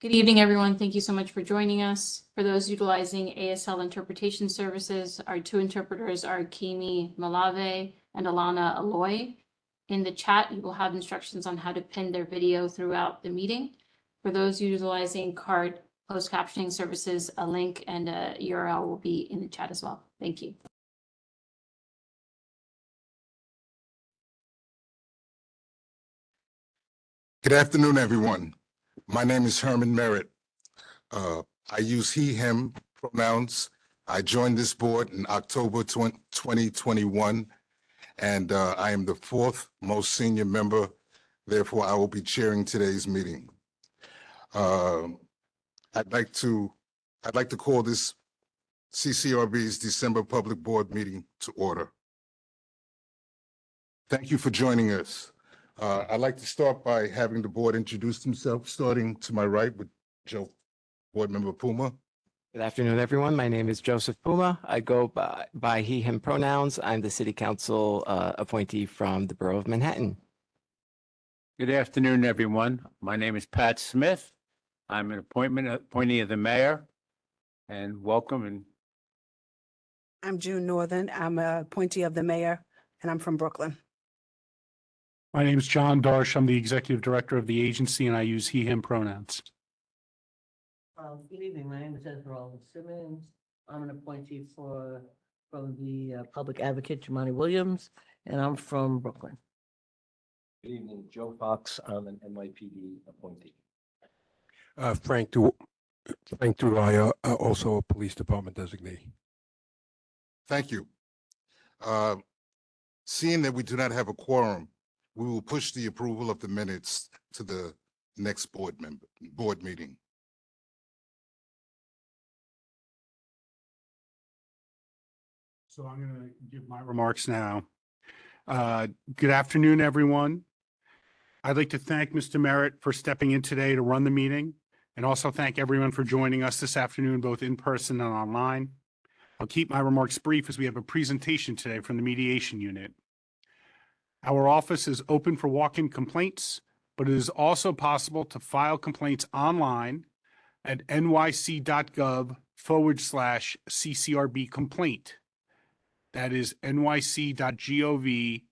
Good evening, everyone. Thank you so much for joining us. For those utilizing ASL interpretation services, our two interpreters are Kimi Malave and Alana Aloy. In the chat, you will have instructions on how to pin their video throughout the meeting. For those utilizing card closed captioning services, a link and a URL will be in the chat as well. Thank you. Good afternoon, everyone. My name is Herman Merritt. I use he, him pronouns. I joined this board in October 2021, and I am the fourth most senior member. Therefore, I will be chairing today's meeting. I'd like to call this CCRB's December Public Board meeting to order. Thank you for joining us. I'd like to start by having the board introduce themselves, starting to my right with Board Member Puma. Good afternoon, everyone. My name is Joseph Puma. I go by he, him pronouns. I'm the City Council appointee from the Borough of Manhattan. Good afternoon, everyone. My name is Pat Smith. I'm an appointee of the mayor, and welcome. And I'm June Northern. I'm an appointee of the mayor, and I'm from Brooklyn. My name is John Darsh. I'm the executive director of the agency, and I use he, him pronouns. Good evening. My name is Esmeralda Simmons. I'm an appointee from the public advocate, Jemani Williams, and I'm from Brooklyn. Good evening, Joe Fox. I'm an NYPD appointee. Frank Duraya, also a police department designee. Thank you. Seeing that we do not have a quorum, we will push the approval of the minutes to the next board meeting. So I'm going to give my remarks now. Good afternoon, everyone. I'd like to thank Mr. Merritt for stepping in today to run the meeting, and also thank everyone for joining us this afternoon, both in person and online. I'll keep my remarks brief as we have a presentation today from the mediation unit. Our office is open for walk-in complaints, but it is also possible to file complaints online at nyc.gov/CCRB complaint. That is nyc.gov/CCRB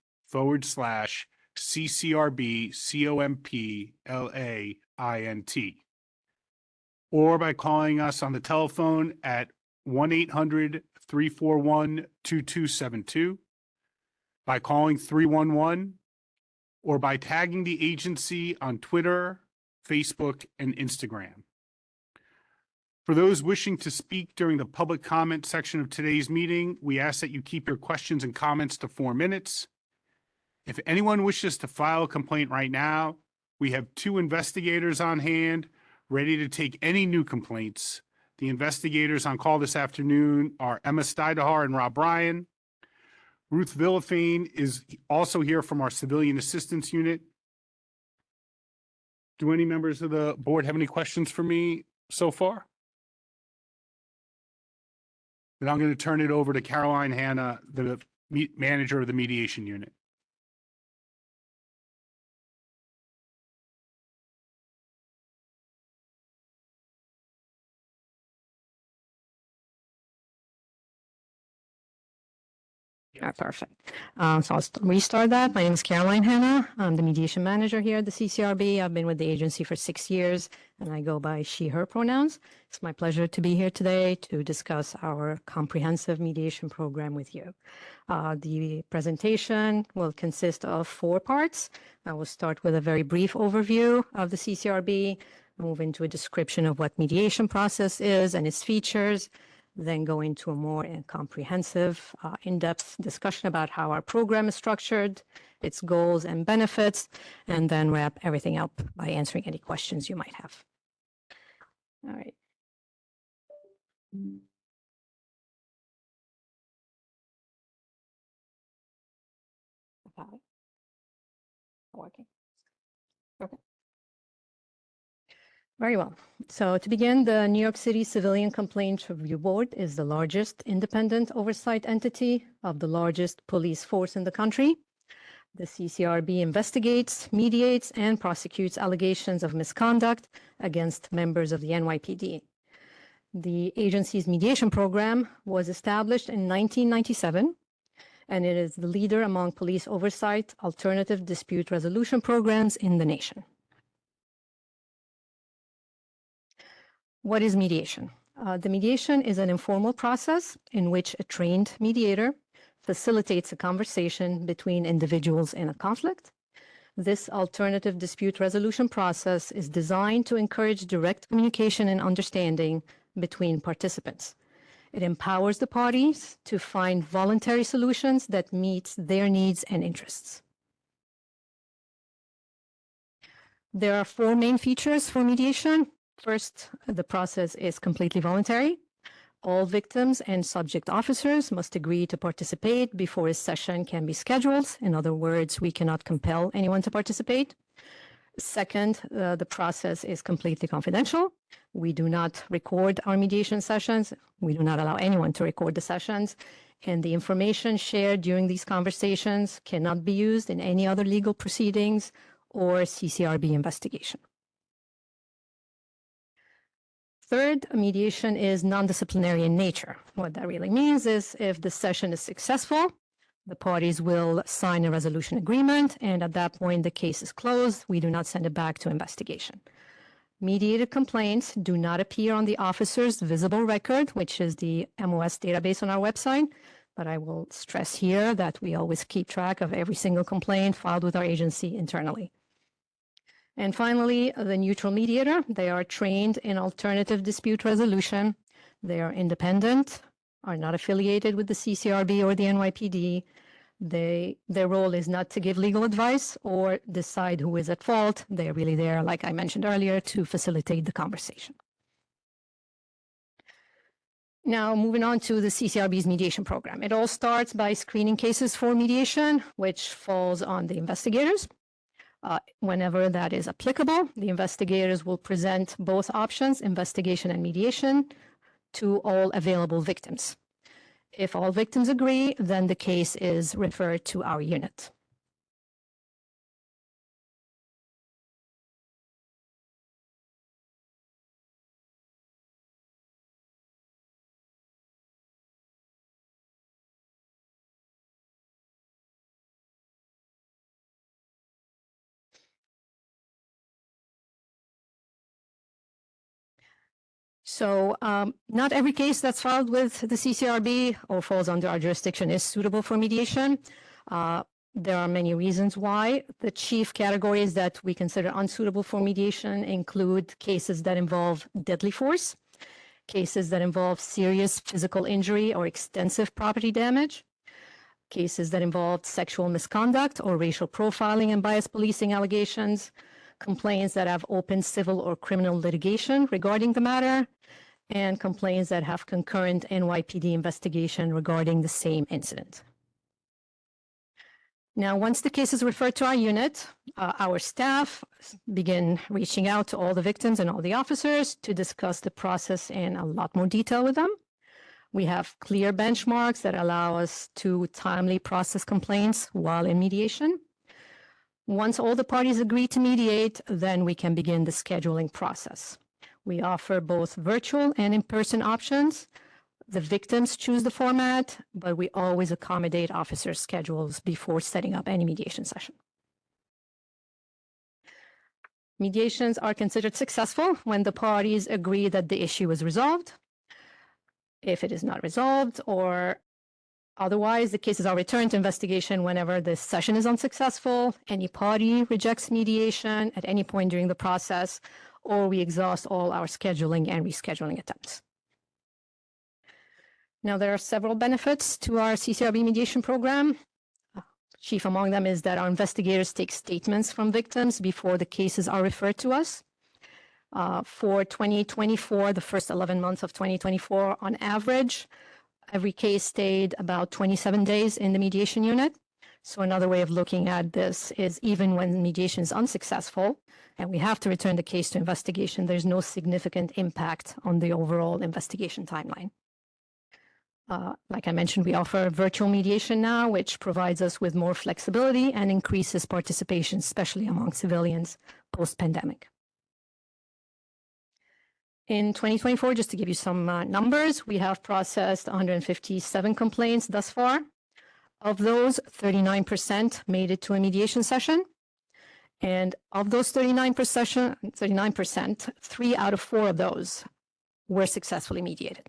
COMPLAINT. Or by calling us on the telephone at 1-800-341-2272, by calling 311, or by tagging the agency on Twitter, Facebook, and Instagram. For those wishing to speak during the public comment section of today's meeting, we ask that you keep your questions and comments to 4 minutes. If anyone wishes to file a complaint right now, we have 2 investigators on hand ready to take any new complaints. The investigators on call this afternoon are Emma Steidehar and Rob Bryan. Ruth Villafane is also here from our Civilian Assistance Unit. Do any members of the board have any questions for me so far? Then I'm going to turn it over to Caroline Hanna, the manager of the mediation unit. All right, perfect. So I'll restart that. My name is Caroline Hanna. I'm the mediation manager here at the CCRB. I've been with the agency for 6 years, and I go by she, her pronouns. It's my pleasure to be here today to discuss our comprehensive mediation program with you. The presentation will consist of 4 parts. I will start with a very brief overview of the CCRB, move into a description of what mediation process is and its features, then go into a more comprehensive, in-depth discussion about how our program is structured, its goals and benefits, and then wrap everything up by answering any questions you might have. All right. Working. Okay. Very well. So to begin, the New York City Civilian Complaints Review Board is the largest independent oversight entity of the largest police force in the country. The CCRB investigates, mediates, and prosecutes allegations of misconduct against members of the NYPD. The agency's mediation program was established in 1997, and it is the leader among police oversight alternative dispute resolution programs in the nation. What is mediation? The mediation is an informal process in which a trained mediator facilitates a conversation between individuals in a conflict. This alternative dispute resolution process is designed to encourage direct communication and understanding between participants. It empowers the parties to find voluntary solutions that meet their needs and interests. There are four main features for mediation. First, the process is completely voluntary. All victims and subject officers must agree to participate before a session can be scheduled. In other words, we cannot compel anyone to participate. Second, the process is completely confidential. We do not record our mediation sessions. We do not allow anyone to record the sessions. And the information shared during these conversations cannot be used in any other legal proceedings or CCRB investigation. Third, mediation is non-disciplinary in nature. What that really means is if the session is successful, the parties will sign a resolution agreement, and at that point, the case is closed. We do not send it back to investigation. Mediated complaints do not appear on the officer's visible record, which is the MOS database on our website, but I will stress here that we always keep track of every single complaint filed with our agency internally. And finally, the neutral mediator, they are trained in alternative dispute resolution. They are independent, are not affiliated with the CCRB or the NYPD. Their role is not to give legal advice or decide who is at fault. They're really there, like I mentioned earlier, to facilitate the conversation. Now, moving on to the CCRB's mediation program. It all starts by screening cases for mediation, which falls on the investigators. Whenever that is applicable, the investigators will present both options, investigation and mediation, to all available victims. If all victims agree, then the case is referred to our unit. So not every case that's filed with the CCRB or falls under our jurisdiction is suitable for mediation. There are many reasons why. The chief categories that we consider unsuitable for mediation include cases that involve deadly force, cases that involve serious physical injury or extensive property damage, cases that involve sexual misconduct or racial profiling and bias policing allegations, complaints that have open civil or criminal litigation regarding the matter, and complaints that have concurrent NYPD investigation regarding the same incident. Now, once the case is referred to our unit, our staff begin reaching out to all the victims and all the officers to discuss the process in a lot more detail with them. We have clear benchmarks that allow us to timely process complaints while in mediation. Once all the parties agree to mediate, then we can begin the scheduling process. We offer both virtual and in-person options. The victims choose the format, but we always accommodate officers' schedules before setting up any mediation session. Mediations are considered successful when the parties agree that the issue is resolved. If it is not resolved or otherwise, the cases are returned to investigation whenever the session is unsuccessful, any party rejects mediation at any point during the process, or we exhaust all our scheduling and rescheduling attempts. Now, there are several benefits to our CCRB mediation program. Chief among them is that our investigators take statements from victims before the cases are referred to us. For 2024, the first 11 months of 2024, on average, every case stayed about 27 days in the mediation unit. So another way of looking at this is even when mediation is unsuccessful and we have to return the case to investigation, there's no significant impact on the overall investigation timeline. Like I mentioned, we offer virtual mediation now, which provides us with more flexibility and increases participation, especially among civilians post-pandemic. In 2024, just to give you some numbers, we have processed 157 complaints thus far. Of those, 39% made it to a mediation session. And of those 39%, 3 out of 4 of those were successfully mediated.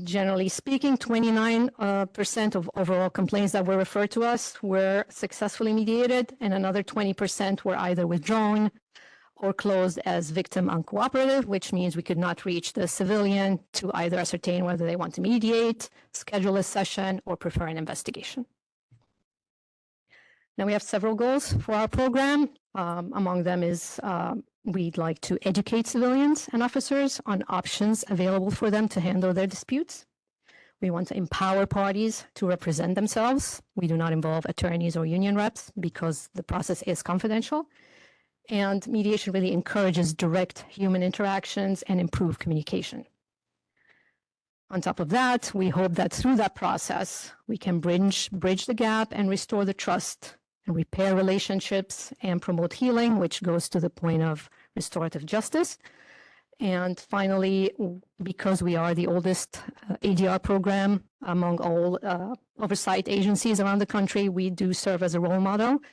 Generally speaking, 29% of overall complaints that were referred to us were successfully mediated, and another 20% were either withdrawn or closed as victim uncooperative, which means we could not reach the civilian to either ascertain whether they want to mediate, schedule a session, or prefer an investigation. Now, we have several goals for our program. Among them is we'd like to educate civilians and officers on options available for them to handle their disputes. We want to empower parties to represent themselves. We do not involve attorneys or union reps because the process is confidential. And mediation really encourages direct human interactions and improved communication. On top of that, we hope that through that process, we can bridge the gap and restore the trust and repair relationships and promote healing, which goes to the point of restorative justice. And finally, because we are the oldest ADR program among all oversight agencies around the country, we do serve as a role model.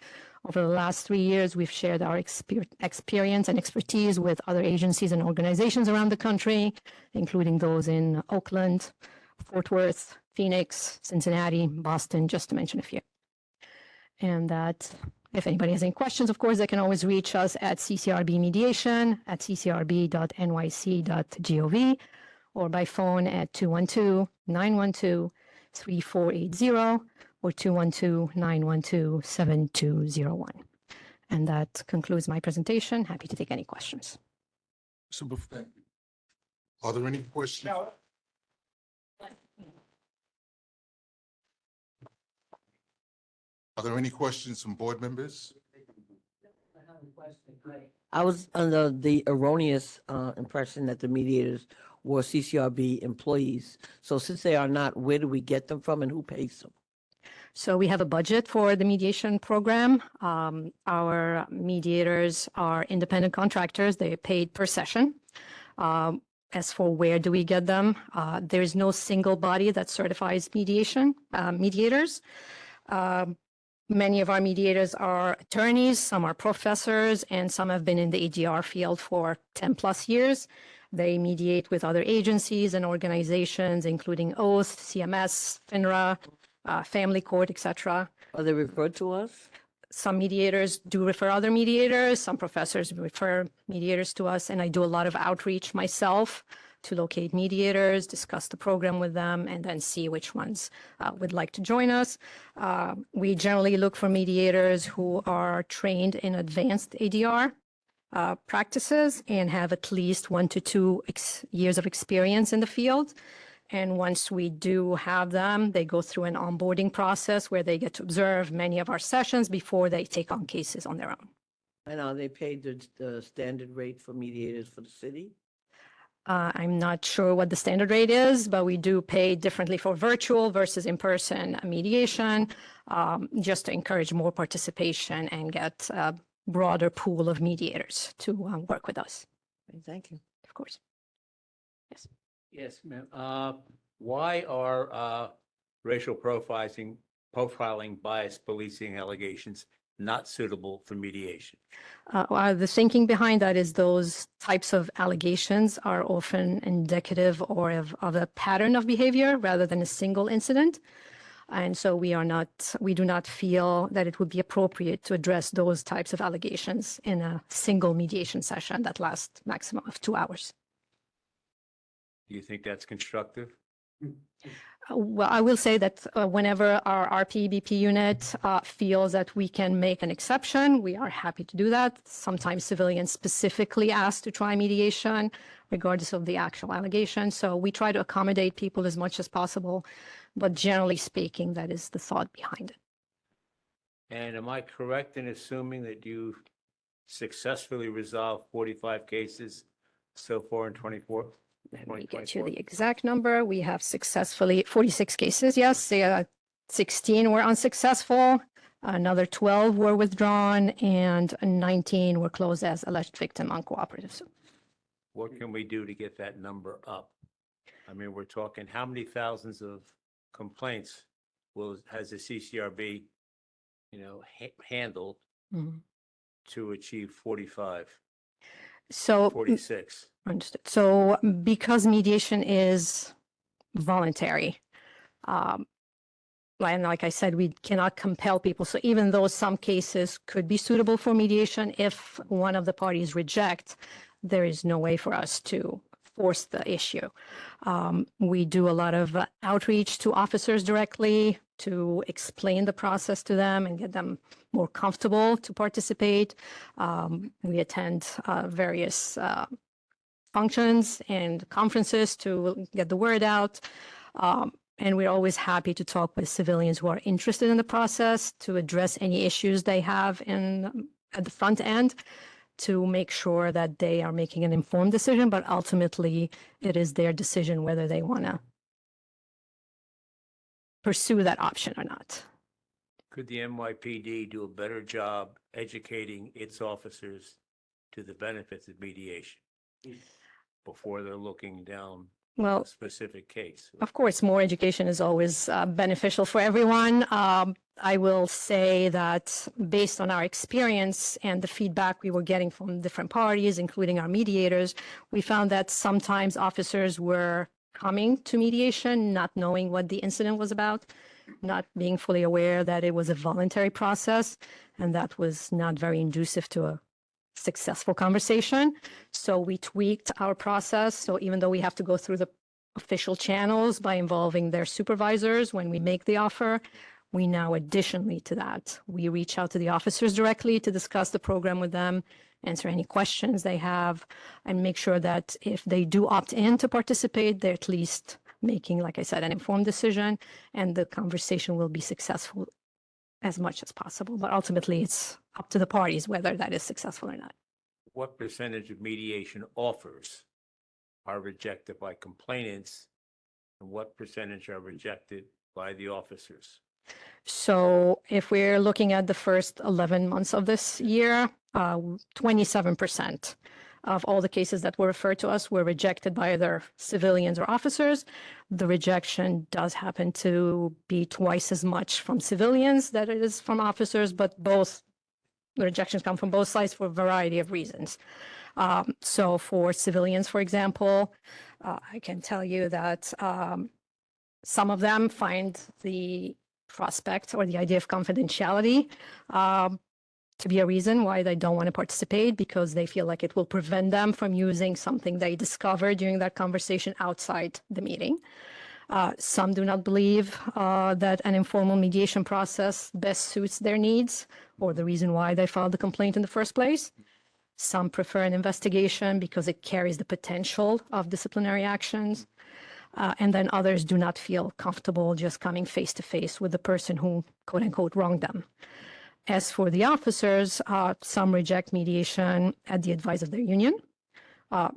Over the last 3 years, we've shared our experience and expertise with other agencies and organizations around the country, including those in Oakland, Fort Worth, Phoenix, Cincinnati, Boston, just to mention a few. And that if anybody has any questions, of course, they can always reach us at CCRB mediation at ccrb.nyc.gov or by phone at 212-912-3480 or 212-912-7201. And that concludes my presentation. Happy to take any questions. So are there any questions? Are there any questions from board members? I was under the erroneous impression that the mediators were CCRB employees. So since they are not, where do we get them from and who pays them? So we have a budget for the mediation program. Our mediators are independent contractors. They are paid per session. As for where do we get them, there is no single body that certifies mediators. Many of our mediators are attorneys, some are professors, and some have been in the ADR field for 10 plus years. They mediate with other agencies and organizations, including Oath, CMS, FINRA, Family Court, etc. Are they referred to us? Some mediators do refer other mediators. Some professors refer mediators to us, and I do a lot of outreach myself to locate mediators, discuss the program with them, and then see which ones would like to join us. We generally look for mediators who are trained in advanced ADR practices and have at least 1 to 2 years of experience in the field. And once we do have them, they go through an onboarding process where they get to observe many of our sessions before they take on cases on their own. And are they paid the standard rate for mediators for the city? I'm not sure what the standard rate is, but we do pay differently for virtual versus in-person mediation, just to encourage more participation and get a broader pool of mediators to work with us. Thank you. Of course. Yes. Yes, ma'am. Why are racial profiling bias policing allegations not suitable for mediation? The thinking behind that is those types of allegations are often indicative or of a pattern of behavior rather than a single incident. And so we do not feel that it would be appropriate to address those types of allegations in a single mediation session that lasts maximum of 2 hours. Do you think that's constructive? Well, I will say that whenever our RPBP unit feels that we can make an exception, we are happy to do that. Sometimes civilians specifically ask to try mediation, regardless of the actual allegation. So we try to accommodate people as much as possible. But generally speaking, that is the thought behind it. And am I correct in assuming that you successfully resolved 45 cases so far in 24 Let me get you the exact number. We have successfully 46 cases. Yes, 16 were unsuccessful. Another 12 were withdrawn and 19 were closed as alleged victim uncooperative. What can we do to get that number up? I mean, we're talking how many thousands of complaints has the CCRB, handled Mhm. to achieve 45, So 46? understood. So because mediation is voluntary, and like I said, we cannot compel people. So even though some cases could be suitable for mediation, if one of the parties reject, there is no way for us to force the issue. We do a lot of outreach to officers directly to explain the process to them and get them more comfortable to participate. We attend various functions and conferences to get the word out. And we're always happy to talk with civilians who are interested in the process to address any issues they have at the front end to make sure that they are making an informed decision, but ultimately it is their decision whether they want to pursue that option or not. Could the NYPD do a better job educating its officers to the benefits of mediation before they're looking down Well, a specific case? of course, more education is always beneficial for everyone. I will say that based on our experience and the feedback we were getting from different parties, including our mediators, we found that sometimes officers were coming to mediation not knowing what the incident was about, not being fully aware that it was a voluntary process, and that was not very conducive to a successful conversation. So we tweaked our process. So even though we have to go through the official channels by involving their supervisors when we make the offer, we now additionally to that, we reach out to the officers directly to discuss the program with them, answer any questions they have, and make sure that if they do opt in to participate, they're at least making, like I said, an informed decision, and the conversation will be successful as much as possible. But ultimately, it's up to the parties whether that is successful or not. What percentage of mediation offers are rejected by complainants, and what percentage are rejected by the officers? So if we're looking at the first 11 months of this year, 27% of all the cases that were referred to us were rejected by either civilians or officers. The rejection does happen to be twice as much from civilians that it is from officers, but both the rejections come from both sides for a variety of reasons. So for civilians, for example, I can tell you that some of them find the prospect or the idea of confidentiality to be a reason why they don't want to participate, because they feel like it will prevent them from using something they discovered during that conversation outside the meeting. Some do not believe that an informal mediation process best suits their needs or the reason why they filed the complaint in the first place. Some prefer an investigation because it carries the potential of disciplinary actions. And then others do not feel comfortable just coming face to face with the person who, quote unquote, wronged them. As for the officers, some reject mediation at the advice of their union.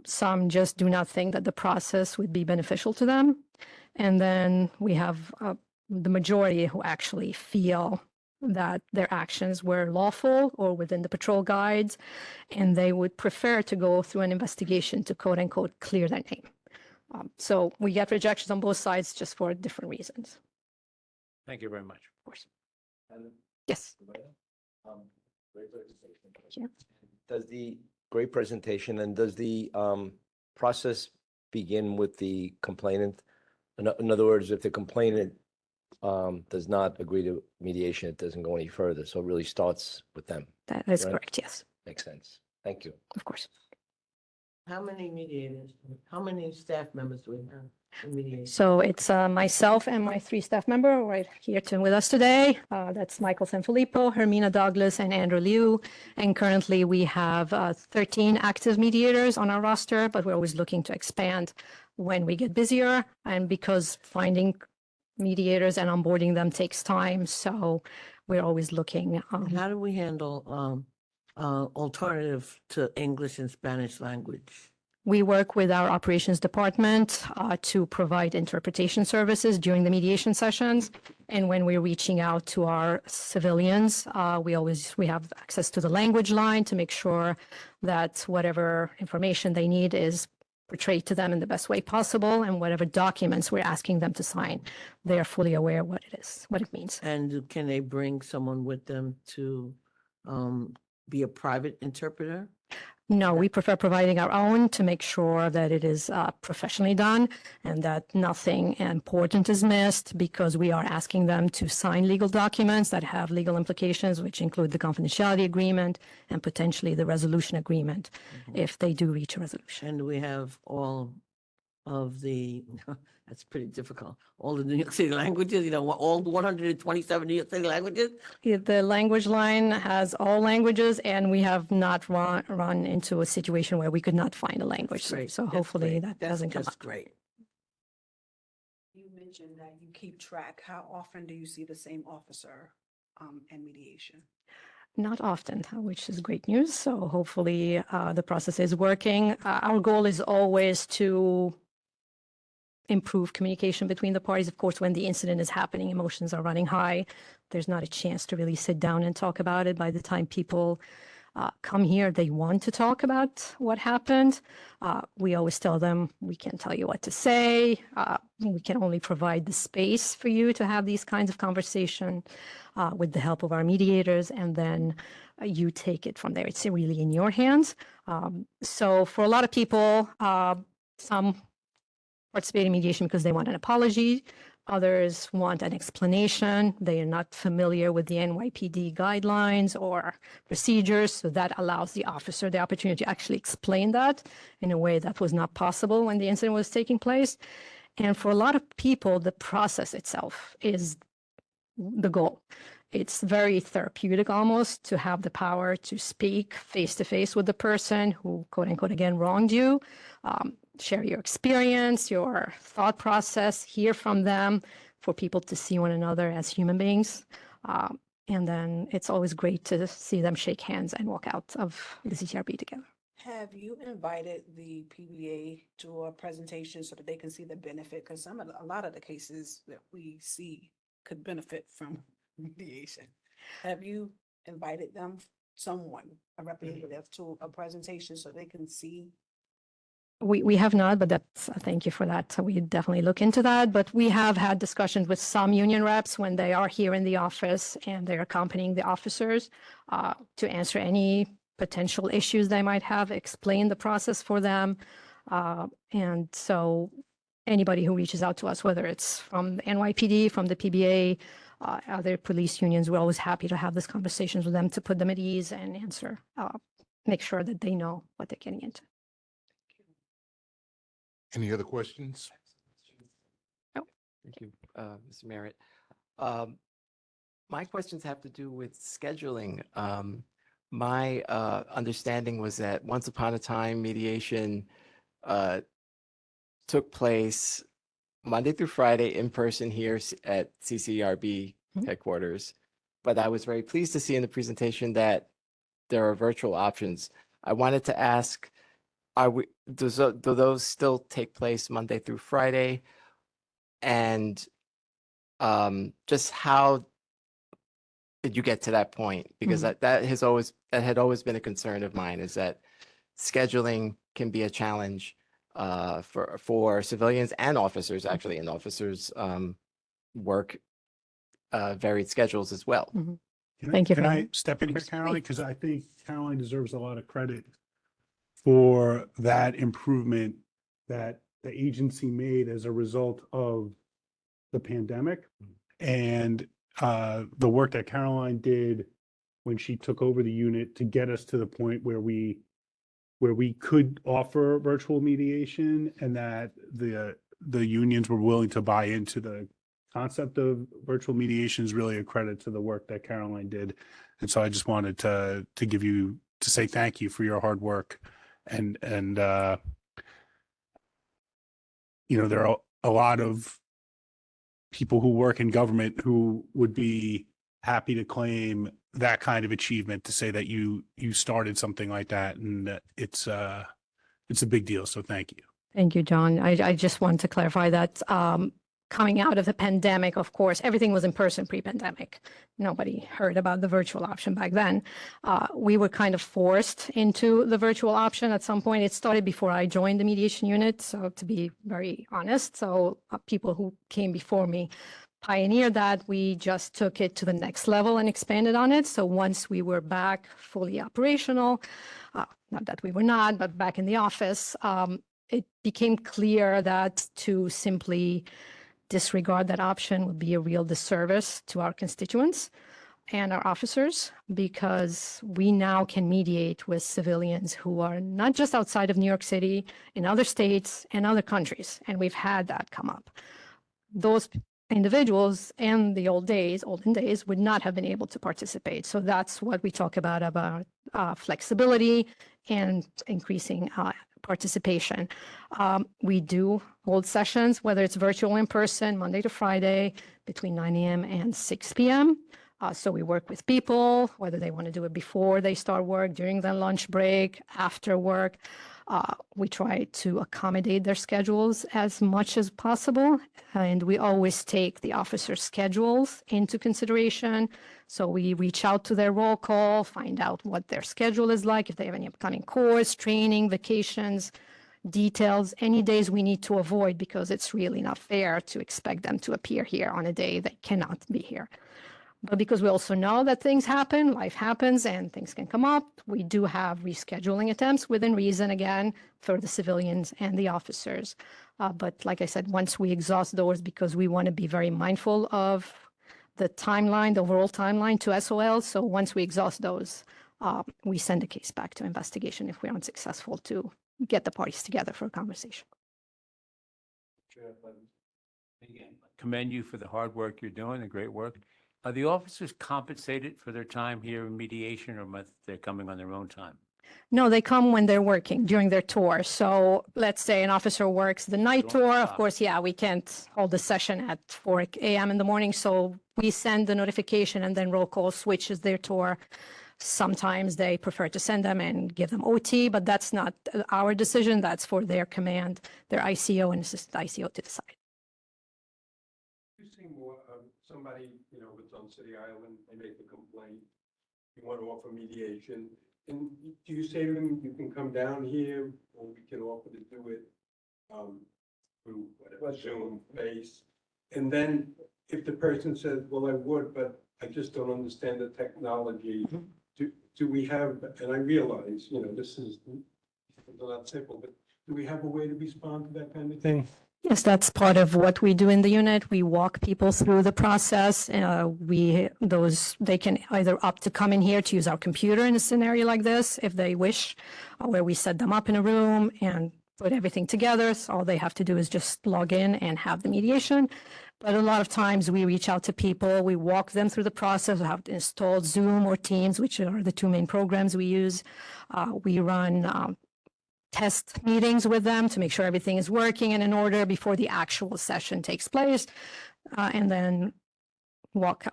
Some just do not think that the process would be beneficial to them. And then we have the majority who actually feel that their actions were lawful or within the patrol guides, and they would prefer to go through an investigation to, quote unquote, clear their name. So we get rejections on both sides just for different reasons. Thank you very much. Of course. Yes. Great presentation. Yeah. Does the great presentation and does the process begin with the complainant? In other words, if the complainant does not agree to mediation, it doesn't go any further. So it really starts with them. That is Right. correct. Yes, Makes sense. Thank you. of course. How many mediators, how many staff members do we have in mediation? So it's myself and my 3 staff member right here with us today. That's Michael Sanfilippo, Hermina Douglas, and Andrew Liu. And currently we have 13 active mediators on our roster, but we're always looking to expand when we get busier. And because finding mediators and onboarding them takes time, so we're always looking. And how do we handle alternative to English and Spanish language? We work with our operations department to provide interpretation services during the mediation sessions. And when we're reaching out to our civilians, we have access to the language line to make sure that whatever information they need is portrayed to them in the best way possible, and whatever documents we're asking them to sign, they are fully aware what it is, what it means. And can they bring someone with them to be a private interpreter? No, we prefer providing our own to make sure that it is professionally done and that nothing important is missed, because we are asking them to sign legal documents that have legal implications, which include the confidentiality agreement and potentially the resolution agreement if they do reach a resolution. And we have all of the, that's pretty difficult, all the New York City languages, all 127 New York City languages? The language line has all languages, and we have not run into a situation where we could not find a language. So Great, so that's hopefully great. that That's doesn't come just up. great. You mentioned that you keep track. How often do you see the same officer in mediation? Not often, which is great news. So hopefully the process is working. Our goal is always to improve communication between the parties. Of course, when the incident is happening, emotions are running high. There's not a chance to really sit down and talk about it. By the time people come here, they want to talk about what happened. We always tell them, we can't tell you what to say. We can only provide the space for you to have these kinds of conversation with the help of our mediators, and then you take it from there. It's really in your hands. So for a lot of people, some participate in mediation because they want an apology. Others want an explanation. They are not familiar with the NYPD guidelines or procedures. So that allows the officer the opportunity to actually explain that in a way that was not possible when the incident was taking place. And for a lot of people, the process itself is the goal. It's very therapeutic almost to have the power to speak face to face with the person who, quote unquote, again, wronged you. Share your experience, your thought process, hear from them, for people to see one another as human beings. And then it's always great to see them shake hands and walk out of the CCRB together. Have you invited the PBA to a presentation so that they can see the benefit? Because a lot of the cases that we see could benefit from mediation. Have you invited them, someone, a representative, to a presentation so they can see? We have not, but that's, thank you for that. So we definitely look into that. But we have had discussions with some union reps when they are here in the office and they're accompanying the officers to answer any potential issues they might have, explain the process for them. And so anybody who reaches out to us, whether it's from the NYPD, from the PBA, other police unions, we're always happy to have these conversations with them to put them at ease and answer, make sure that they know what they're getting into. Any other questions? Thank you, Mr. Merritt. My questions have to do with scheduling. My understanding was that once upon a time, mediation took place Monday through Friday in person here at CCRB headquarters. But I was very pleased to see in the presentation that there are virtual options. I wanted to ask, do those still take place Monday through Friday? And just how did you get to that point? Because that had always been a concern of mine, is that scheduling can be a challenge for civilians and officers, actually, and officers work varied schedules as well. Thank you for Can I that. step in here, Caroline? Because I think Caroline deserves a lot of credit for that improvement that the agency made as a result of the pandemic. And the work that Caroline did when she took over the unit to get us to the point where we could offer virtual mediation, and that the unions were willing to buy into the concept of virtual mediation is really a credit to the work that Caroline did. And so I just wanted to say thank you for your hard work. And there are a lot of people who work in government who would be happy to claim that kind of achievement, to say that you started something like that, and that it's it's a big deal. So thank you. Thank you, John. I just want to clarify that coming out of the pandemic, of course, everything was in person pre-pandemic. Nobody heard about the virtual option back then. We were kind of forced into the virtual option at some point. It started before I joined the mediation unit, so to be very honest. So people who came before me pioneered that. We just took it to the next level and expanded on it. So once we were back fully operational, not that we were not, but back in the office, it became clear that to simply disregard that option would be a real disservice to our constituents and our officers, because we now can mediate with civilians who are not just outside of New York City, in other states and other countries. And we've had that come up. Those individuals in the olden days would not have been able to participate. So that's what we talk about flexibility and increasing participation. We do hold sessions, whether it's virtual or in person, Monday to Friday, between 9 a.m. and 6 p.m. So we work with people, whether they want to do it before they start work, during their lunch break, after work. We try to accommodate their schedules as much as possible. And we always take the officers' schedules into consideration. So we reach out to their roll call, find out what their schedule is like, if they have any upcoming course, training, vacations, details, any days we need to avoid, because it's really not fair to expect them to appear here on a day they cannot be here. But because we also know that things happen, life happens, and things can come up, we do have rescheduling attempts within reason, again, for the civilians and the officers. But like I said, once we exhaust those, because we want to be very mindful of the timeline, the overall timeline to SOL. So once we exhaust those, we send the case back to investigation if we're unsuccessful to get the parties together for a conversation. Again, commend you for the hard work you're doing, the great work. Are the officers compensated for their time here in mediation, or must they're coming on their own time? No, they come when they're working during their tour. So let's say an officer works the night Don't tour. Of stop. course, yeah, we can't hold the session at 4 a.m. in the morning. So we send the notification and then roll call switches their tour. Sometimes they prefer to send them and give them OT, but that's not our decision. That's for their command, their ICO and assistant ICO to decide. You see more, somebody, was on City Island, they make a complaint, you want to offer mediation, and do you say to them, you can come down here, or we can offer to do it, through whatever, Zoom, Face? And then if the person says, well, I would, but I just don't understand the technology, do we have, and I realize, this is not simple, but do we have a way to respond to that kind of thing? Yes, that's part of what we do in the unit. We walk people through the process. They can either opt to come in here to use our computer in a scenario like this, if they wish, where we set them up in a room and put everything together. So all they have to do is just log in and have the mediation. But a lot of times we reach out to people, we walk them through the process, we have installed Zoom or Teams, which are the two main programs we use. We run test meetings with them to make sure everything is working and in order before the actual session takes place, and then work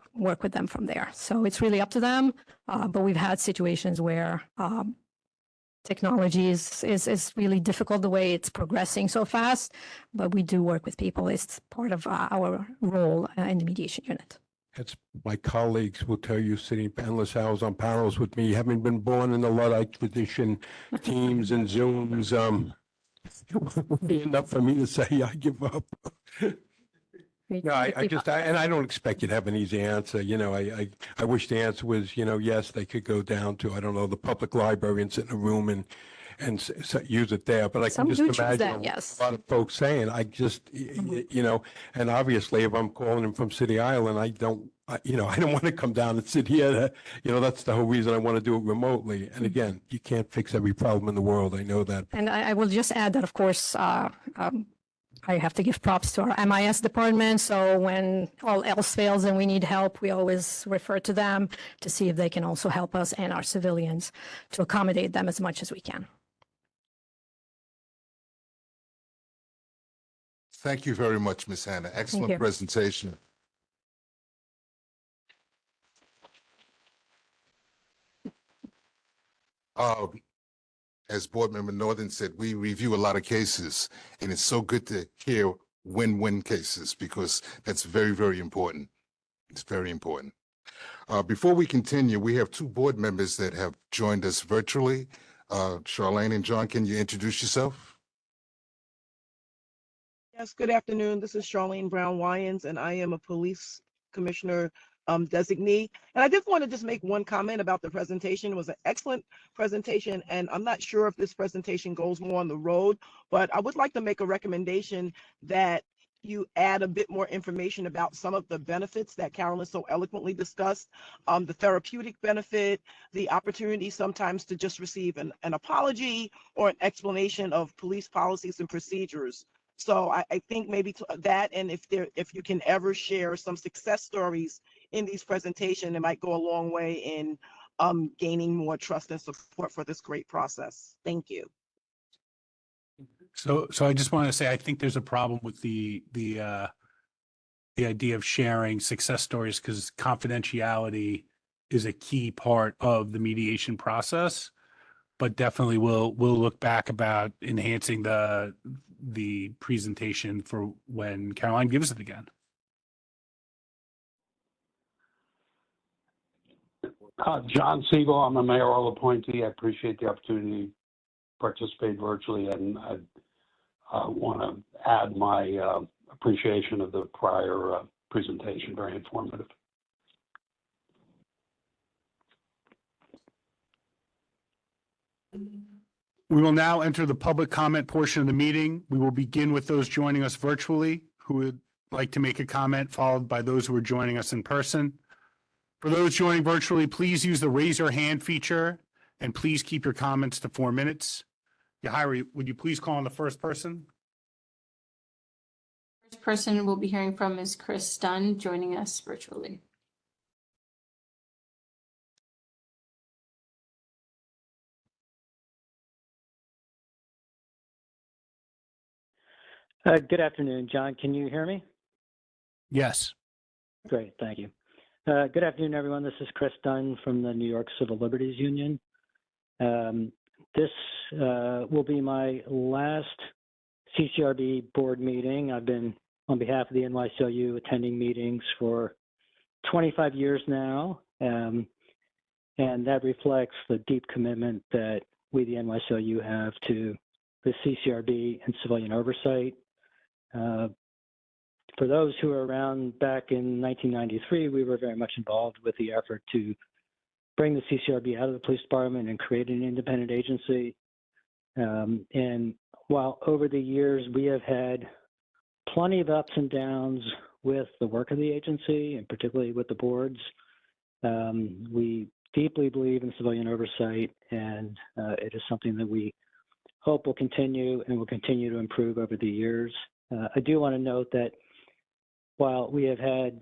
with them from there. So it's really up to them, but we've had situations where technology is really difficult the way it's progressing so fast, but we do work with people. It's part of our role in the mediation unit. That's my colleagues will tell you, sitting endless hours on panels with me, having been born in the Luddite tradition, Teams and Zooms, it would be enough for me to say, I give up. No, I don't expect you to have an easy answer. I wish the answer was, yes, they could go down to, I don't know, the public library and sit in a room and use it there. But I Some can do just choose imagine that, yes. a lot of folks saying, and obviously if I'm calling them from City Island, I don't want to come down and sit here. That's the whole reason I want to do it remotely. And again, you can't fix every problem in the world. I know that. And I will just add that, of course, I have to give props to our MIS department. So when all else fails and we need help, we always refer to them to see if they can also help us and our civilians to accommodate them as much as we can. Thank you very much, Ms. Hannah. you. Excellent presentation. as Board Member Northern said, we review a lot of cases, and it's so good to hear win-win cases because that's very, very important. It's very important. Before we continue, we have two board members that have joined us virtually. Charlene and John, can you introduce yourself? Yes, good afternoon. This is Charlene Brown Wyans, and I am a police commissioner designee. And I just want to just make one comment about the presentation. It was an excellent presentation, and I'm not sure if this presentation goes more on the road, but I would like to make a recommendation that you add a bit more information about some of the benefits that Carolyn so eloquently discussed, the therapeutic benefit, the opportunity sometimes to just receive an apology or an explanation of police policies and procedures. So I think maybe to that, and if you can ever share some success stories in these presentations, it might go a long way in gaining more trust and support for this great process. Thank you. So I just want to say, I think there's a problem with the idea of sharing success stories because confidentiality is a key part of the mediation process. But definitely we'll look back about enhancing the presentation for when Caroline gives it again. John Siegel, I'm a mayoral appointee. I appreciate the opportunity to participate virtually, and I want to add my appreciation of the prior presentation, very informative. We will now enter the public comment portion of the meeting. We will begin with those joining us virtually who would like to make a comment, followed by those who are joining us in person. For those joining virtually, please use the raise your hand feature and please keep your comments to 4 minutes. Yahiri, would you please call on the first person? First person we'll be hearing from is Chris Dunn, joining us virtually. Good afternoon, John. Can you hear me? Yes. Great, thank you. Good afternoon, everyone. This is Chris Dunn from the New York Civil Liberties Union. This will be my last CCRB board meeting. I've been, on behalf of the NYCLU, attending meetings for 25 years now, and that reflects the deep commitment that we, the NYCLU, have to the CCRB and civilian oversight. For those who are around back in 1993, we were very much involved with the effort to bring the CCRB out of the police department and create an independent agency. And while over the years we have had plenty of ups and downs with the work of the agency, and particularly with the boards, we deeply believe in civilian oversight, and it is something that we hope will continue and will continue to improve over the years. I do want to note that while we have had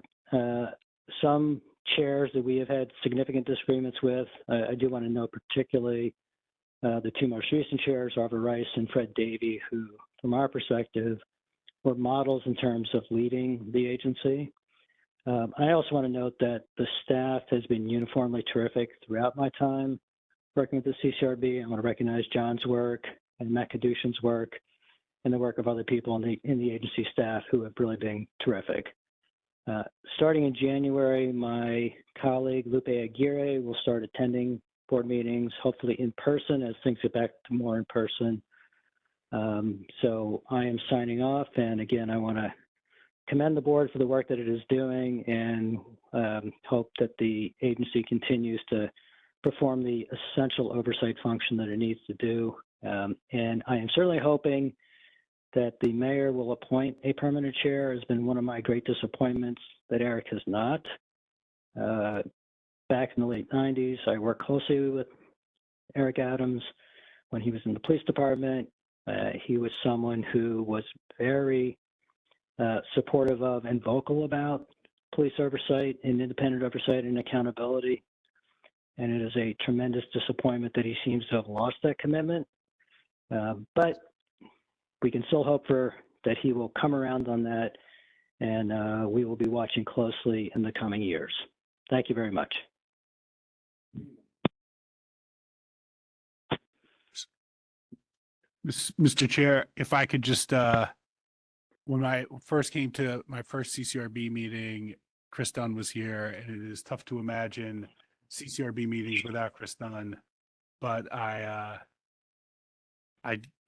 some chairs that we have had significant disagreements with, I do want to note particularly the two most recent chairs, Arthur Rice and Fred Davey, who, from our perspective, were models in terms of leading the agency. I also want to note that the staff has been uniformly terrific throughout my time working with the CCRB. I want to recognize John's work and Matt Kadushin's work and the work of other people in the agency staff who have really been terrific. Starting in January, my colleague Lupe Aguirre will start attending board meetings, hopefully in person as things get back to more in person. So I am signing off, and again, I want to commend the board for the work that it is doing, and hope that the agency continues to perform the essential oversight function that it needs to do. And I am certainly hoping that the mayor will appoint a permanent chair. Has been one of my great disappointments that Eric has not. Back in the late 90s, I worked closely with Eric Adams when he was in the police department. He was someone who was very supportive of and vocal about police oversight and independent oversight and accountability. And it is a tremendous disappointment that he seems to have lost that commitment. But we can still hope that he will come around on that, and we will be watching closely in the coming years. Thank you very much. Mr. Chair, if I could just, when I first came to my first CCRB meeting, Chris Dunn was here, and it is tough to imagine CCRB meetings without Chris Dunn. But I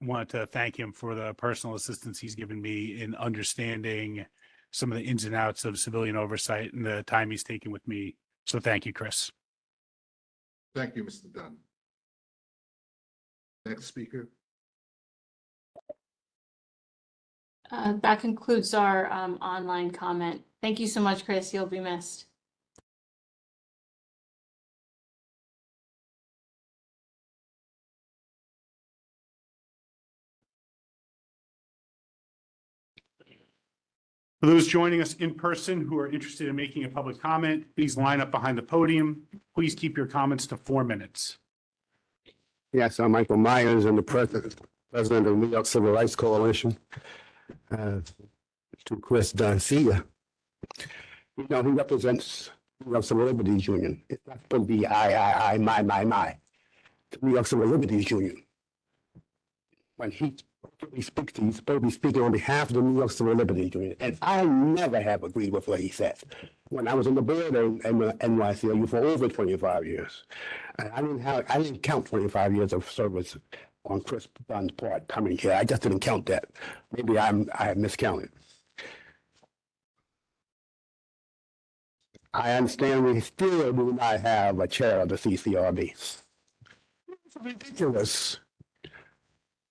wanted to thank him for the personal assistance he's given me in understanding some of the ins and outs of civilian oversight and the time he's taken with me. So thank you, Chris. Thank you, Mr. Dunn. Next speaker. That concludes our online comment. Thank you so much, Chris. You'll be missed. For those joining us in person who are interested in making a public comment, please line up behind the podium. Please keep your comments to 4 minutes. Yes, I'm Michael Myers. I'm the president of the New York Civil Rights Coalition. To Chris Dunn Sr. He represents New York Civil Liberties Union. It's not supposed to be I, my. The New York Civil Liberties Union. When he speaks to you, he's supposed to be speaking on behalf of the New York Civil Liberties Union. And I never have agreed with what he says. When I was on the board of NYCLU for over 25 years, I didn't count 25 years of service on Chris Dunn's part coming here. I just didn't count that. Maybe I have miscounted. I understand we still do not have a chair of the CCRB. It's ridiculous.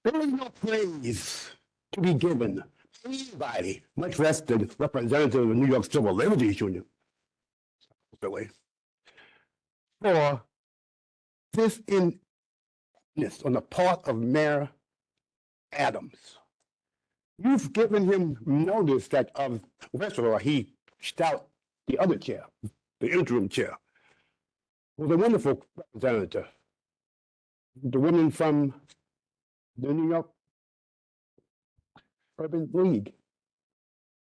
There is no praise to be given to anybody, much less the representative of the New York Civil Liberties Union, really, for this ineptness on the part of Mayor Adams. You've given him notice that first of all, he stout the other chair, the interim chair, was a wonderful representative. The woman from the New York Urban League.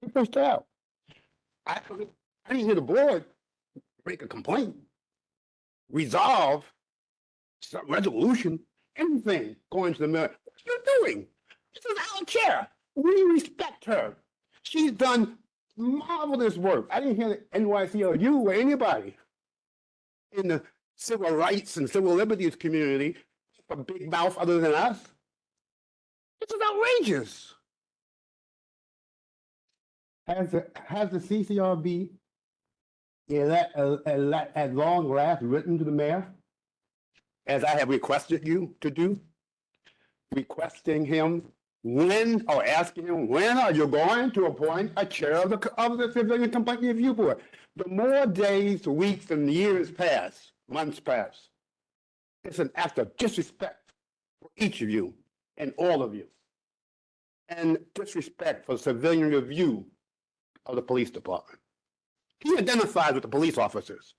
He pushed out. I didn't hear the board make a complaint, resolve, some resolution, anything going to the mayor. What are you doing? This is our chair. We respect her. She's done marvelous work. I didn't hear the NYCLU or anybody in the civil rights and civil liberties community a big mouth other than us. This is outrageous. Has the CCRB at long last written to the mayor, as I have requested you to do, requesting him when, or asking him, when are you going to appoint a chair of the Civilian Complaint Review Board? The more days, weeks, and years pass, months pass, it's an act of disrespect for each of you and all of you, and disrespect for civilian review of the police department. He identifies with the police officers,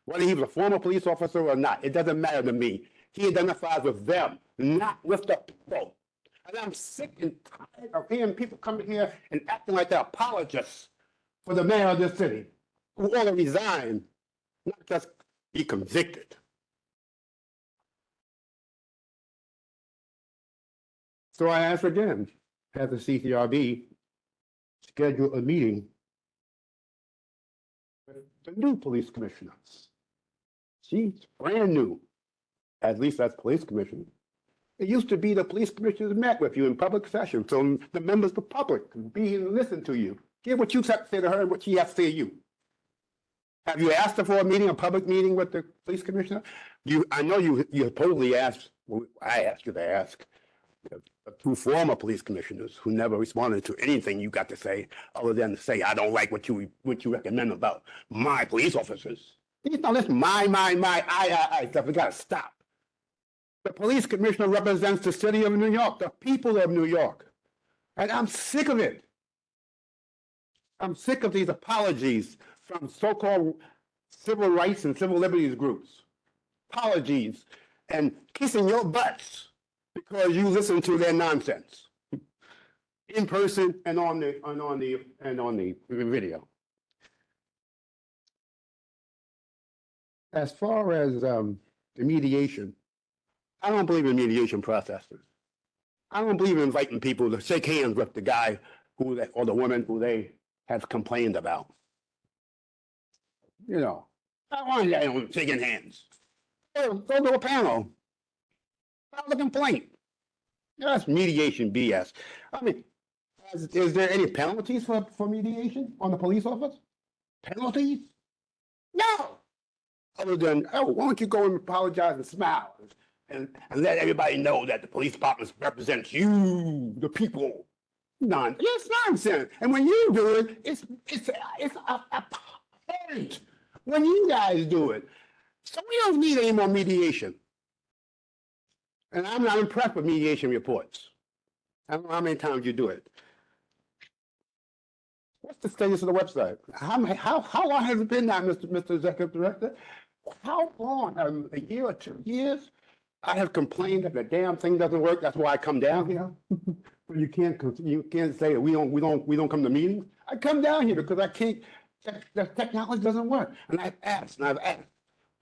whether he was a former police officer or not. It doesn't matter to me. He identifies with them, not with the people. And I'm sick and tired of hearing people coming here and acting like they're apologists for the mayor of this city, who ought to resign, not just be convicted. So I ask again, has the CCRB scheduled a meeting with the new police commissioner? She's brand new, at least as police commissioner. It used to be the police commissioners met with you in public session, so the members of the public could be and listen to you, hear what you have to say to her and what she has to say to you. Have you asked her for a meeting, a public meeting with the police commissioner? I know you supposedly asked, well, I asked you to ask, the two former police commissioners who never responded to anything you got to say, other than to say, I don't like what you recommend about my police officers. Now this I stuff, we gotta stop. The police commissioner represents the city of New York, the people of New York. And I'm sick of it. I'm sick of these apologies from so-called civil rights and civil liberties groups. Apologies and kissing your butts because you listen to their nonsense in person and on the video. As far as the mediation, I don't believe in mediation processes. I don't believe in inviting people to shake hands with the guy or the woman who they have complained about. You know, I want you shaking hands. Go to a panel. File the complaint. That's mediation BS. I mean, is there any penalties for mediation on the police office? Penalties? No. Other than, oh, why don't you go and apologize and smile and let everybody know that the police department represents you, the people. It's nonsense. And when you do it, it's apparent when you guys do it. So we don't need any more mediation. And I'm not impressed with mediation reports. I don't know how many times you do it. What's the status of the website? How long has it been now, Mr. Executive Director? How long? A year or 2 years? I have complained that the damn thing doesn't work. That's why I come down here. But you can't say that we don't come to meetings. I come down here because I can't. The technology doesn't work, and I've asked and I've asked.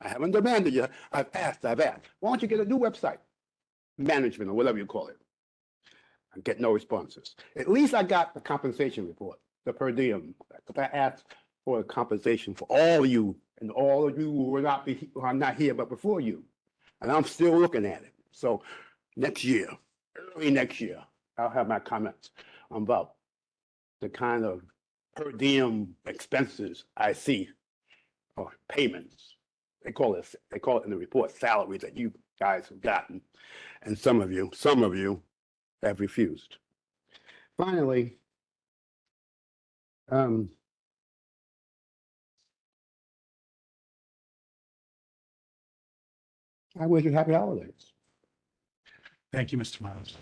I haven't demanded yet. I've asked. Why don't you get a new website, management or whatever you call it? I get no responses. At least I got the compensation report, the per diem. I asked for a compensation for all of you and all of you who are not here, but before you. And I'm still looking at it. So next year, early next year, I'll have my comments about the kind of per diem expenses I see or payments. They call it in the report salaries that you guys have gotten. And some of you have refused. Finally, I wish you happy holidays. Thank you, Mr. Miles.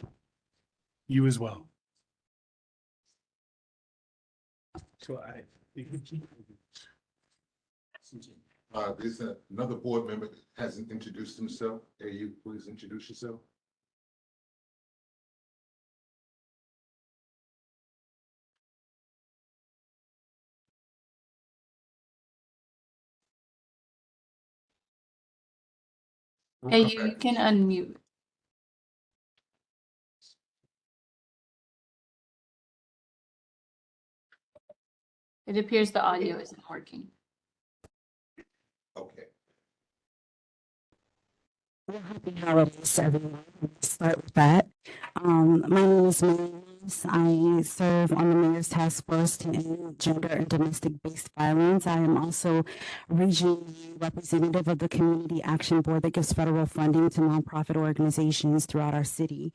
You as well. So There's another board member that hasn't introduced himself. Can you please introduce yourself? Yeah, you can unmute. It appears the audio isn't working. Okay. Well, happy holidays, everyone. Let's start with that. My name is Mary. I serve on the Mayor's Task Force to End Gender and Domestic-Based Violence. I am also regional representative of the Community Action Board that gives federal funding to nonprofit organizations throughout our city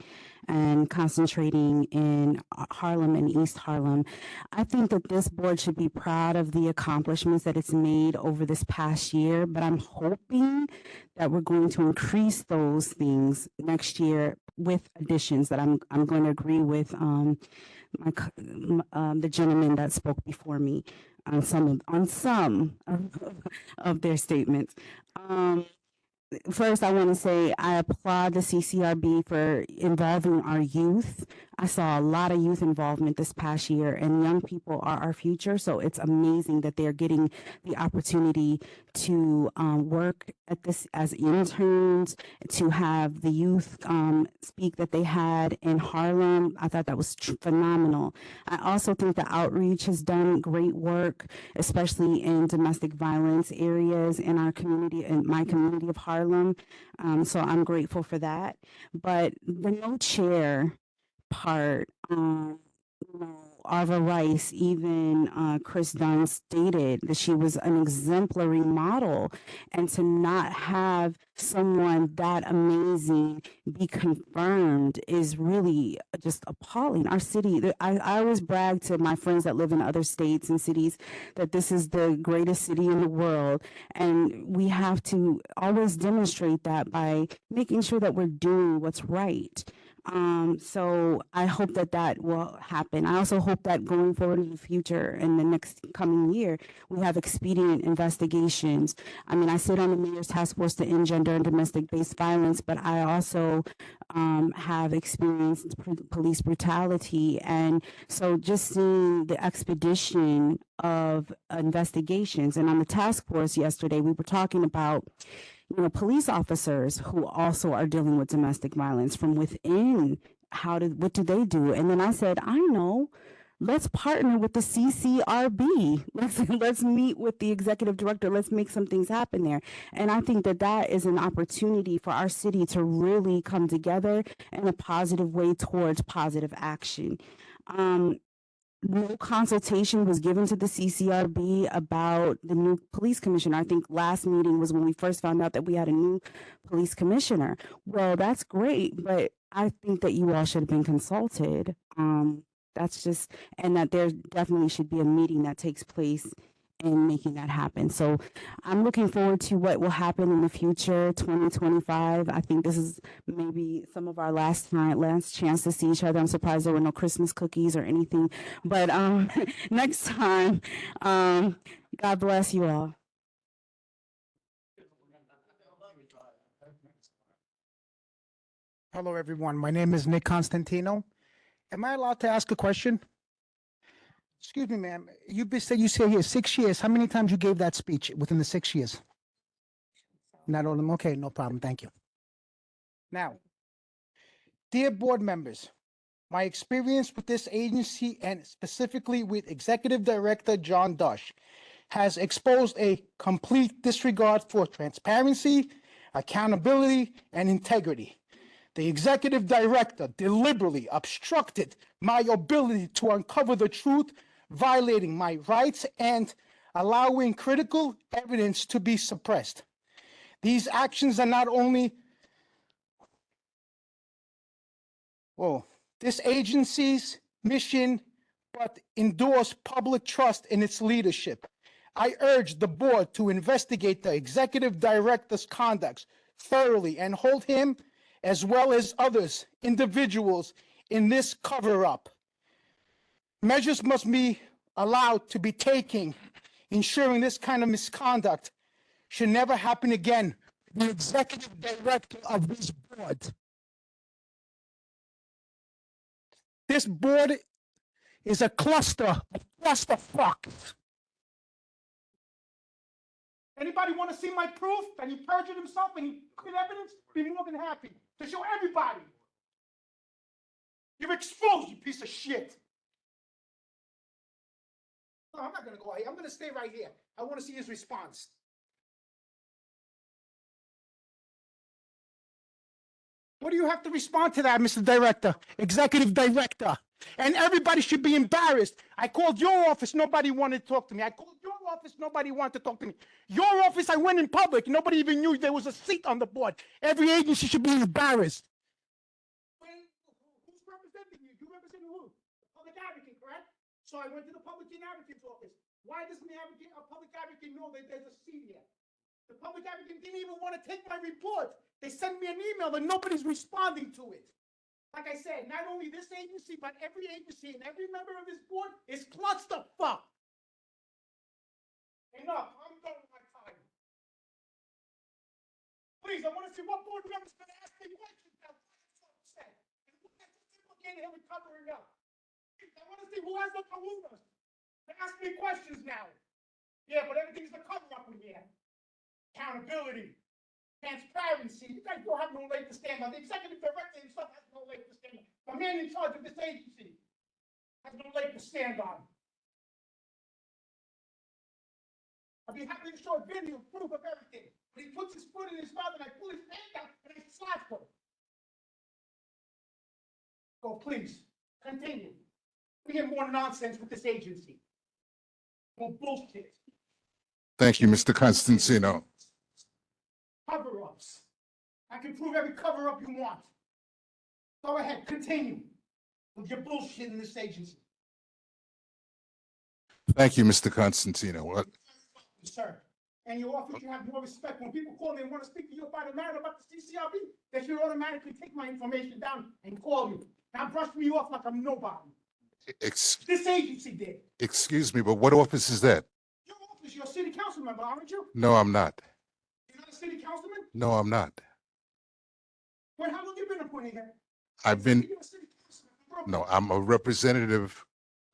and concentrating in Harlem and East Harlem. I think that this board should be proud of the accomplishments that it's made over this past year, but I'm hoping that we're going to increase those things next year with additions that I'm going to agree with the gentleman that spoke before me on some of their statements. First, I want to say I applaud the CCRB for involving our youth. I saw a lot of youth involvement this past year, and young people are our future. So it's amazing that they're getting the opportunity to work at this as interns, to have the youth speak that they had in Harlem. I thought that was phenomenal. I also think the outreach has done great work, especially in domestic violence areas in our community, in my community of Harlem. So I'm grateful for that. But the no chair part, Arva Rice, even Chris Dunn stated that she was an exemplary model, and to not have someone that amazing be confirmed is really just appalling. Our city, I always brag to my friends that live in other states and cities that this is the greatest city in the world, and we have to always demonstrate that by making sure that we're doing what's right. So I hope that that will happen. I also hope that going forward in the future, in the next coming year, we have expedient investigations. I mean, I sit on the Mayor's Task Force to End Gender and Domestic-Based Violence, but I also have experienced police brutality. And so just seeing the expedition of investigations, and on the task force yesterday, we were talking about police officers who also are dealing with domestic violence from within what do they do? And then I said, I know, let's partner with the CCRB. Let's meet with the executive director. Let's make some things happen there. And I think that that is an opportunity for our city to really come together in a positive way towards positive action. No consultation was given to the CCRB about the new police commissioner. I think last meeting was when we first found out that we had a new police commissioner. Well, that's great, but I think that you all should have been consulted. That's just, and that there definitely should be a meeting that takes place in making that happen. So I'm looking forward to what will happen in the future, 2025. I think this is maybe some of our last chance to see each other. I'm surprised there were no Christmas cookies or anything, but next time, God bless you all. Hello, everyone. My name is Nick Constantino. Am I allowed to ask a question? Excuse me, ma'am. You said you stayed here 6 years. How many times you gave that speech within the 6 years? Not all of them. Okay, no problem. Thank you. Now, dear board members, my experience with this agency and specifically with Executive Director John Dush has exposed a complete disregard for transparency, accountability, and integrity. The executive director deliberately obstructed my ability to uncover the truth, violating my rights and allowing critical evidence to be suppressed. These actions are not only this agency's mission, but endorse public trust in its leadership. I urge the board to investigate the executive director's conduct thoroughly and hold him as well as others, individuals in this cover-up. Measures must be allowed to be taken, ensuring this kind of misconduct should never happen again. The executive director of this board. This board is a clusterfuck. Anybody want to see my proof that he perjured himself and he put evidence? Be more than happy to show everybody. You're exposed, you piece of shit. No, I'm not going to go out here. I'm going to stay right here. I want to see his response. What do you have to respond to that, Mr. Director, Executive Director? And everybody should be embarrassed. I called your office, nobody wanted to talk to me. I called your office, nobody wanted to talk to me. Your office, I went in public, nobody even knew there was a seat on the board. Every agency should be embarrassed. Who's representing you? You represent who? The public advocate, correct? So I went to the public advocate's office. Why doesn't a public advocate know that there's a seat here? The public advocate didn't even want to take my report. They sent me an email and nobody's responding to it. Like I said, not only this agency, but every agency and every member of this board is clusterfuck. Enough. I'm done with my time. Please, I want to see what board member's going to ask me questions now. And who has to implicate him and covering up? I want to see who has the kahunas to ask me questions now. Yeah, but everything's a cover-up in here. Accountability, transparency. You guys don't have no leg to stand on. The executive director himself has no leg to stand on. The man in charge of this agency has no leg to stand on. I'd be happy to show a video proof of everything. But he puts his foot in his mouth and I pull his hand out and I slap him. So please, continue. We get more nonsense with this agency. More bullshit. Thank you, Mr. Constantino. Cover-ups. I can prove every cover-up you want. Go ahead, continue with your bullshit in this agency. Thank you, Mr. Constantino. What? Sir, and your office should have more respect. When people call me and want to speak to you about a matter about the CCRB, they should automatically take my information down and call you. Now brush me off like I'm nobody. This agency did. Excuse me, but what office is that? Your office, you're a city council member, aren't you? No, I'm not. You're not a city councilman? No, I'm not. Well, how long have you been appointed here? I've been, You're a city councilman. no, I'm a representative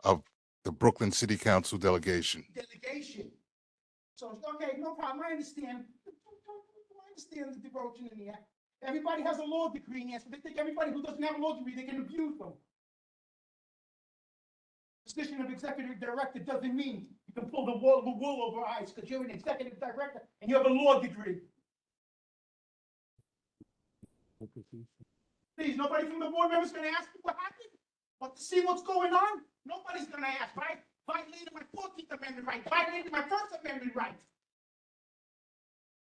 of the Brooklyn City Council delegation. Delegation. So, okay, no problem. I understand. I understand the devotion in the act. Everybody has a law degree here, so they think everybody who doesn't have a law degree, they can abuse them. Position of executive director doesn't mean you can pull the wool over our eyes because you're an executive director and you have a law degree. Please, nobody from the board members is gonna ask me what happened? But to see what's going on? Nobody's gonna ask, right? Violated my 14th Amendment right, violated my First Amendment right.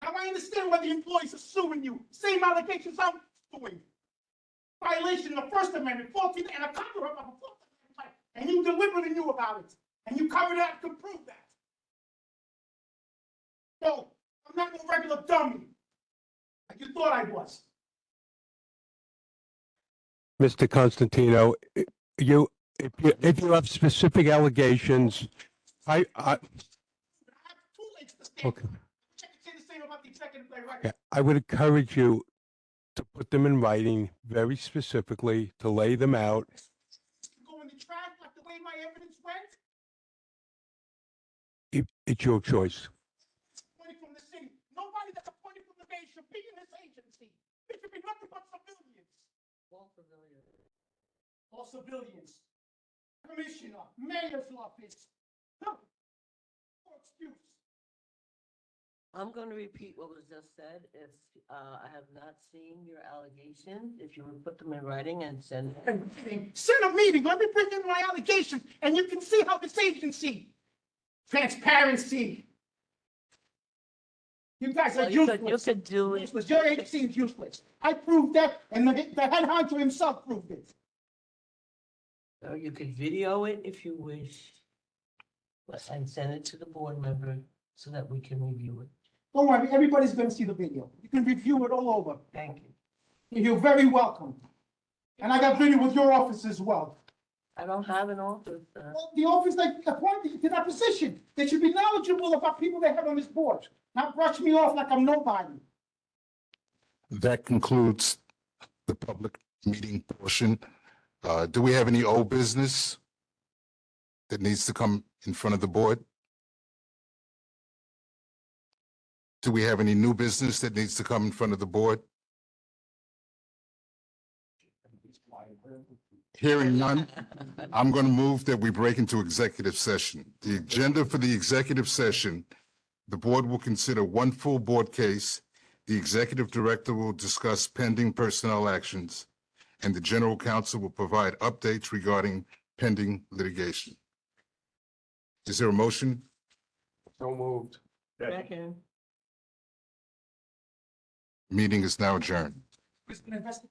Now I understand why the employees are suing you. Same allegations I'm suing. Violation of the First Amendment, 14th, and a cover up of a 4th Amendment right. And you deliberately knew about it. And you covered it up to prove that. No, I'm not no regular dummy. Like you thought I was. Mr. Constantino, if you have specific allegations, I, I have 2 legs to stand. okay. Check and say the same about the executive director. Yeah, I would encourage you to put them in writing very specifically, to lay them out. Go in the trash like the way my evidence went. It's your choice. Appointed from the city. Nobody that's appointed from the mayor should be in this agency. It should be nothing but civilians. All civilians. All civilians. Commissioner, mayor's office. No excuse. I'm going to repeat what was just said. If I have not seen your allegations, if you would put them in writing and send. Set a meeting. Let me bring in my allegations, and you can see how this agency. Transparency. You guys are Well, you useless. could do it. Useless. Your agency is useless. I proved that, and the head honcho himself proved it. Or you could video it if you wish. And send it to the board member so that we can review it. Don't worry, everybody's going to see the video. You can review it all over. Thank you. You're very welcome. And I got video with your office as well. I don't have an office. Well, the office that appointed you to that position, they should be knowledgeable about people they have on this board, not brush me off like I'm nobody. That concludes the public meeting portion. Do we have any old business that needs to come in front of the board? Do we have any new business that needs to come in front of the board? Hearing none, I'm going to move that we break into executive session. The agenda for the executive session, the board will consider one full board case. The executive director will discuss pending personnel actions, and the general counsel will provide updates regarding pending litigation. Is there a motion? So moved. Second. Meeting is now adjourned. Who's going to investigate?